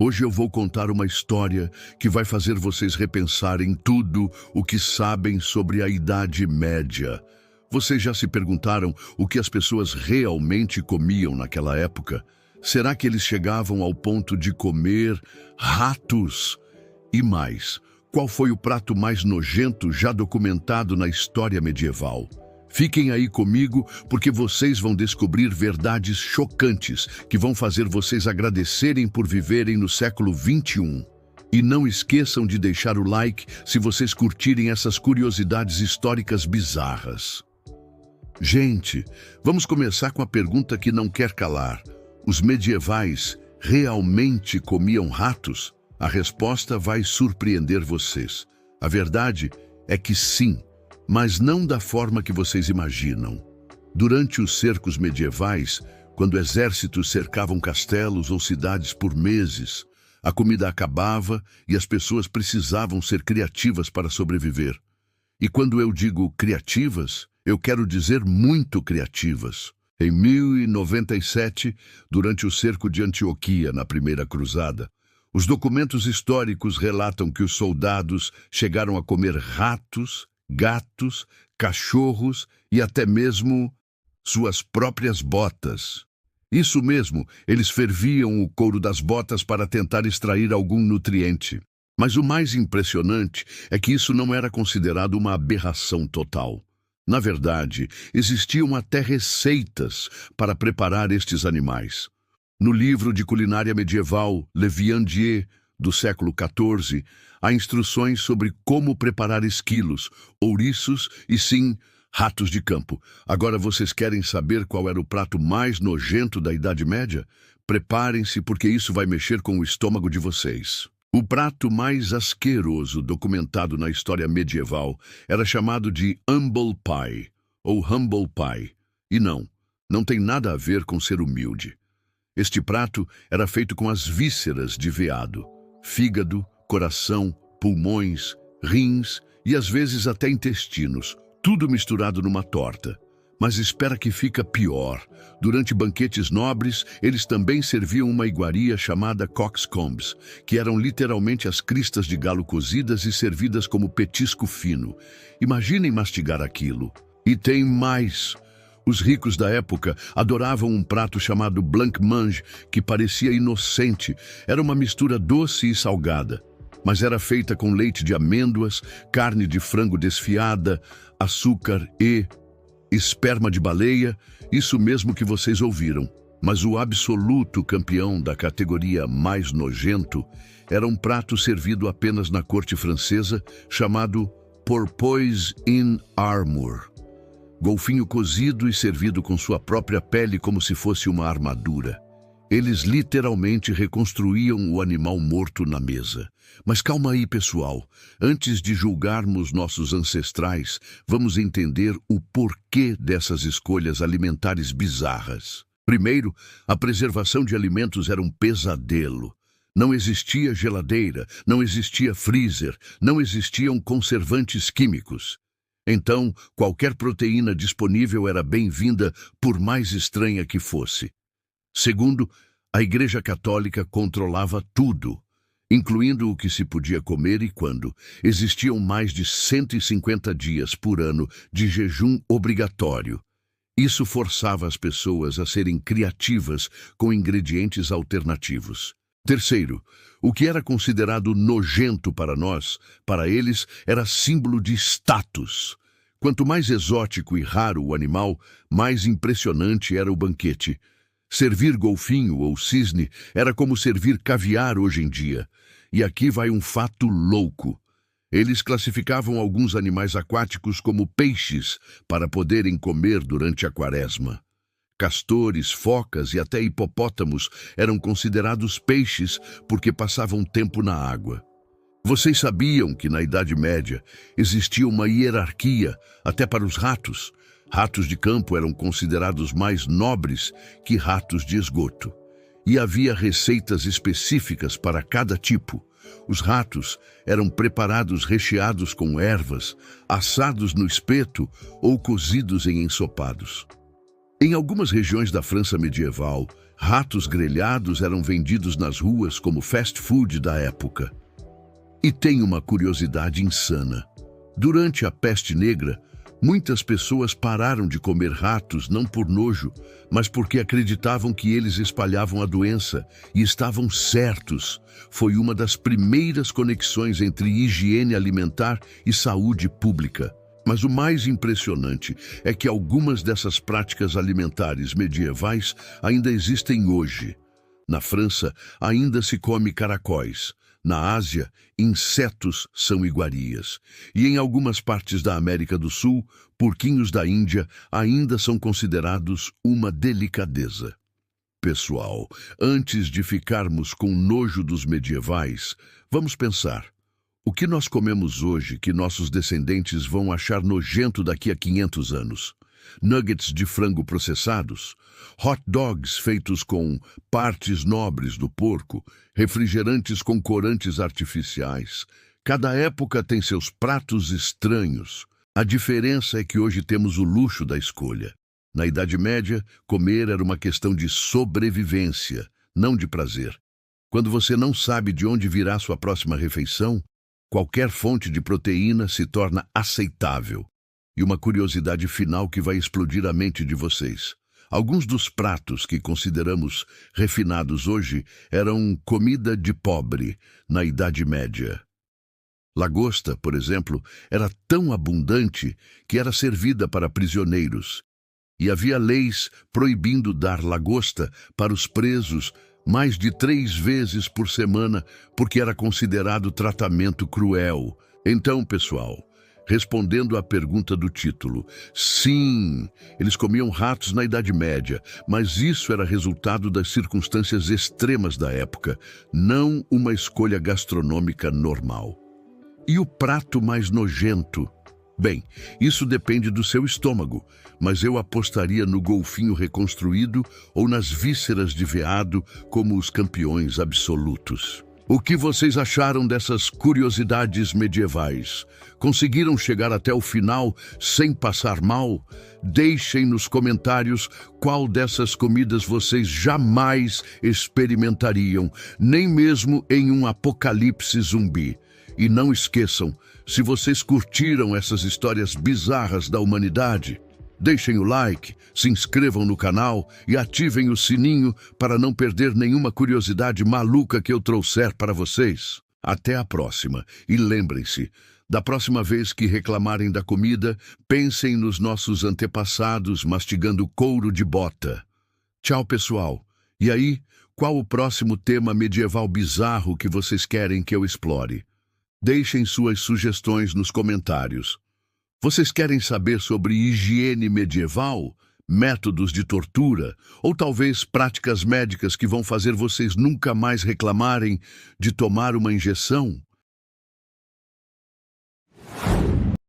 Hoje eu vou contar uma história que vai fazer vocês repensarem tudo o que sabem sobre a Idade Média. Vocês já se perguntaram o que as pessoas realmente comiam naquela época? Será que eles chegavam ao ponto de comer ratos? E mais, qual foi o prato mais nojento já documentado na história medieval? Fiquem aí comigo, porque vocês vão descobrir verdades chocantes que vão fazer vocês agradecerem por viverem no século XXI. E não esqueçam de deixar o like se vocês curtirem essas curiosidades históricas bizarras. Gente, vamos começar com a pergunta que não quer calar. Os medievais realmente comiam ratos? A resposta vai surpreender vocês. A verdade é que sim, mas não da forma que vocês imaginam. Durante os cercos medievais, quando exércitos cercavam castelos ou cidades por meses, a comida acabava e as pessoas precisavam ser criativas para sobreviver. E quando eu digo criativas, eu quero dizer muito criativas. Em 1097, durante o cerco de Antioquia, na Primeira Cruzada, os documentos históricos relatam que os soldados chegaram a comer ratos, gatos, cachorros e até mesmo suas próprias botas. Isso mesmo, eles ferviam o couro das botas para tentar extrair algum nutriente. Mas o mais impressionante é que isso não era considerado uma aberração total. Na verdade, existiam até receitas para preparar estes animais. No livro de culinária medieval Le Viandier, do século XIV, há instruções sobre como preparar esquilos, ouriços e, sim, ratos de campo. Agora vocês querem saber qual era o prato mais nojento da Idade Média? Preparem-se, porque isso vai mexer com o estômago de vocês. O prato mais asqueroso documentado na história medieval era chamado de humble pie, ou humble pie. E não tem nada a ver com ser humilde. Este prato era feito com as vísceras de veado, fígado, coração, pulmões, rins e às vezes até intestinos, tudo misturado numa torta. Mas espera que fica pior. Durante banquetes nobres, eles também serviam uma iguaria chamada coxcombs, que eram literalmente as cristas de galo cozidas e servidas como petisco fino. Imaginem mastigar aquilo. E tem mais. Os ricos da época adoravam um prato chamado blanc-mange, que parecia inocente. Era uma mistura doce e salgada, mas era feita com leite de amêndoas, carne de frango desfiada, açúcar e esperma de baleia, isso mesmo que vocês ouviram. Mas o absoluto campeão da categoria mais nojento era um prato servido apenas na corte francesa, chamado porpoise in armour. Golfinho cozido e servido com sua própria pele como se fosse uma armadura. Eles literalmente reconstruíam o animal morto na mesa. Mas calma aí, pessoal. Antes de julgarmos nossos ancestrais, vamos entender o porquê dessas escolhas alimentares bizarras. Primeiro, a preservação de alimentos era um pesadelo. Não existia geladeira, não existia freezer, não existiam conservantes químicos. Então, qualquer proteína disponível era bem-vinda, por mais estranha que fosse. Segundo, a Igreja Católica controlava tudo, incluindo o que se podia comer e quando. Existiam mais de 150 dias por ano de jejum obrigatório. Isso forçava as pessoas a serem criativas com ingredientes alternativos. Terceiro, o que era considerado nojento para nós, para eles, era símbolo de status. Quanto mais exótico e raro o animal, mais impressionante era o banquete. Servir golfinho ou cisne era como servir caviar hoje em dia. E aqui vai um fato louco. Eles classificavam alguns animais aquáticos como peixes para poderem comer durante a quaresma. Castores, focas e até hipopótamos eram considerados peixes porque passavam tempo na água. Vocês sabiam que na Idade Média existia uma hierarquia até para os ratos? Ratos de campo eram considerados mais nobres que ratos de esgoto. E havia receitas específicas para cada tipo. Os ratos eram preparados recheados com ervas, assados no espeto ou cozidos em ensopados. Em algumas regiões da França medieval, Ratos grelhados eram vendidos nas ruas como fast food da época. E tem uma curiosidade insana. Durante a Peste Negra, muitas pessoas pararam de comer ratos não por nojo, mas porque acreditavam que eles espalhavam a doença e estavam certos. Foi uma das primeiras conexões entre higiene alimentar e saúde pública. Mas o mais impressionante é que algumas dessas práticas alimentares medievais ainda existem hoje. Na França, ainda se come caracóis. Na Ásia, insetos são iguarias. E em algumas partes da América do Sul, porquinhos da Índia ainda são considerados uma delicadeza. Pessoal, antes de ficarmos com nojo dos medievais, vamos pensar. O que nós comemos hoje que nossos descendentes vão achar nojento daqui a 500 anos? Nuggets de frango processados? Hot dogs feitos com partes nobres do porco? Refrigerantes com corantes artificiais? Cada época tem seus pratos estranhos. A diferença é que hoje temos o luxo da escolha. Na Idade Média, comer era uma questão de sobrevivência, não de prazer. Quando você não sabe de onde virá sua próxima refeição, qualquer fonte de proteína se torna aceitável. E uma curiosidade final que vai explodir a mente de vocês. Alguns dos pratos que consideramos refinados hoje eram comida de pobre na Idade Média. Lagosta, por exemplo, era tão abundante que era servida para prisioneiros. E havia leis proibindo dar lagosta para os presos mais de 3 vezes por semana, porque era considerado tratamento cruel. Então, pessoal, respondendo à pergunta do título, sim, eles comiam ratos na Idade Média, mas isso era resultado das circunstâncias extremas da época, não uma escolha gastronômica normal. E o prato mais nojento? Bem, isso depende do seu estômago, mas eu apostaria no golfinho reconstruído ou nas vísceras de veado como os campeões absolutos. O que vocês acharam dessas curiosidades medievais? Conseguiram chegar até o final sem passar mal? Deixem nos comentários qual dessas comidas vocês jamais experimentariam, nem mesmo em um apocalipse zumbi. E não esqueçam, se vocês curtiram essas histórias bizarras da humanidade, deixem o like, se inscrevam no canal e ativem o sininho para não perder nenhuma curiosidade maluca que eu trouxer para vocês. Até a próxima. E lembrem-se, da próxima vez que reclamarem da comida, pensem nos nossos antepassados mastigando couro de bota. Tchau, pessoal. E aí, qual o próximo tema medieval bizarro que vocês querem que eu explore? Deixem suas sugestões nos comentários. Vocês querem saber sobre higiene medieval, métodos de tortura ou talvez práticas médicas que vão fazer vocês nunca mais reclamarem de tomar uma injeção?